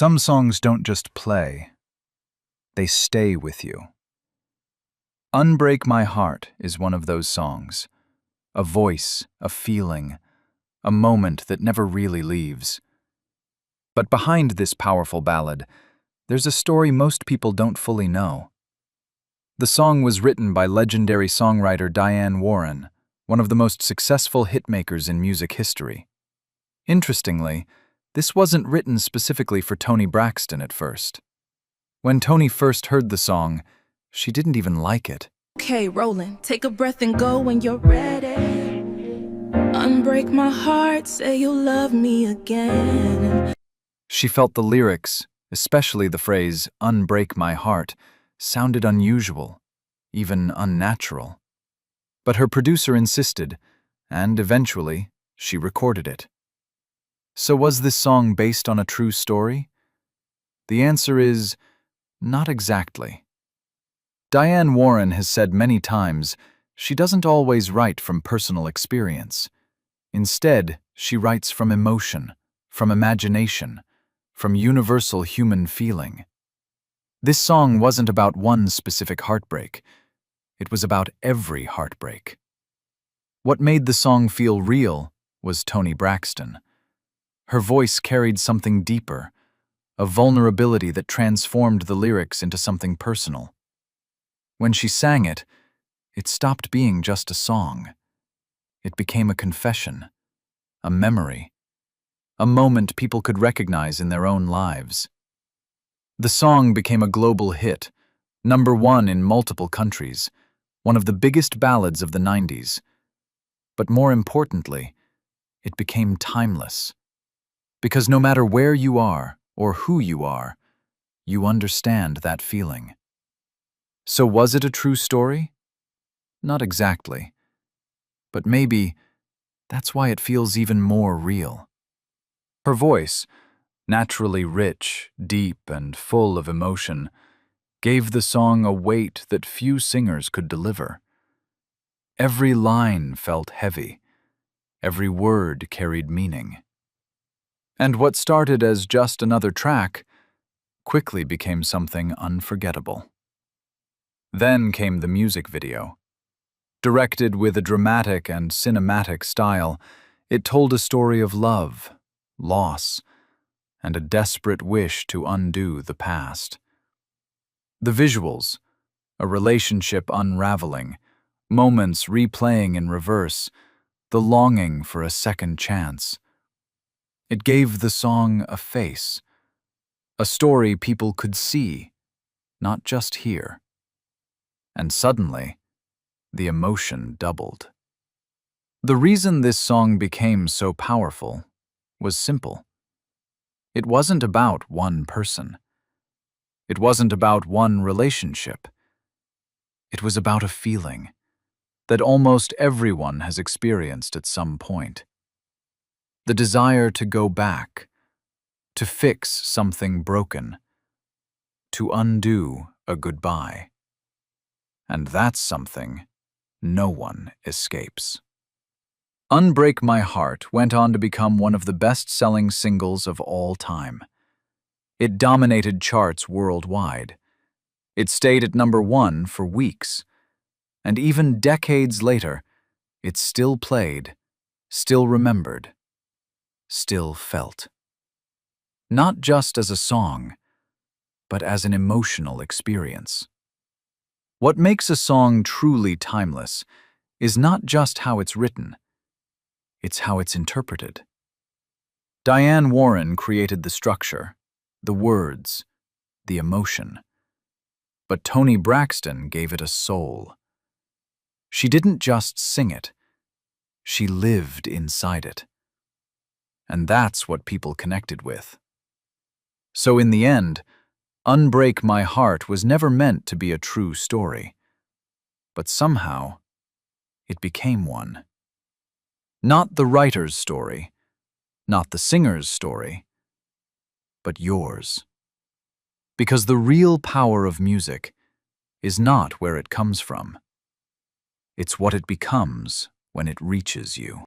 Some songs don't just play, they stay with you. Unbreak My Heart is one of those songs. A voice, a feeling, a moment that never really leaves. But behind this powerful ballad, there's a story most people don't fully know. The song was written by legendary songwriter Diane Warren, one of the most successful hitmakers in music history. Interestingly, this wasn't written specifically for Toni Braxton at first. When Toni first heard the song, she didn't even like it. Okay, rolling. Take a breath and go when you're ready. Unbreak my heart, say you'll love me again. She felt the lyrics, especially the phrase, "unbreak my heart," sounded unusual, even unnatural. But her producer insisted, and eventually, she recorded it. So was this song based on a true story? The answer is, not exactly. Diane Warren has said many times she doesn't always write from personal experience. Instead, she writes from emotion, from imagination, from universal human feeling. This song wasn't about one specific heartbreak. It was about every heartbreak. What made the song feel real was Toni Braxton. Her voice carried something deeper, a vulnerability that transformed the lyrics into something personal. When she sang it, it stopped being just a song. It became a confession, a memory, a moment people could recognize in their own lives. The song became a global hit, #1 in multiple countries, one of the biggest ballads of the 90s. But more importantly, it became timeless. Because no matter where you are or who you are, you understand that feeling. So was it a true story? Not exactly. But maybe that's why it feels even more real. Her voice, naturally rich, deep, and full of emotion, gave the song a weight that few singers could deliver. Every line felt heavy. Every word carried meaning. And what started as just another track quickly became something unforgettable. Then came the music video. Directed with a dramatic and cinematic style, it told a story of love, loss, and a desperate wish to undo the past. The visuals, a relationship unraveling, moments replaying in reverse, the longing for a second chance. It gave the song a face, a story people could see, not just hear. And suddenly, the emotion doubled. The reason this song became so powerful was simple. It wasn't about one person. It wasn't about one relationship. It was about a feeling that almost everyone has experienced at some point. The desire to go back, to fix something broken, to undo a goodbye. And that's something no one escapes. Unbreak My Heart went on to become one of the best-selling singles of all time. It dominated charts worldwide. It stayed at #1 for weeks. And even decades later, it's still played, still remembered, still felt. Not just as a song, but as an emotional experience. What makes a song truly timeless is not just how it's written, it's how it's interpreted. Diane Warren created the structure, the words, the emotion. But Toni Braxton gave it a soul. She didn't just sing it, she lived inside it. And that's what people connected with. So in the end, Unbreak My Heart was never meant to be a true story. But somehow, it became one. Not the writer's story, not the singer's story, but yours. Because the real power of music is not where it comes from. It's what it becomes when it reaches you.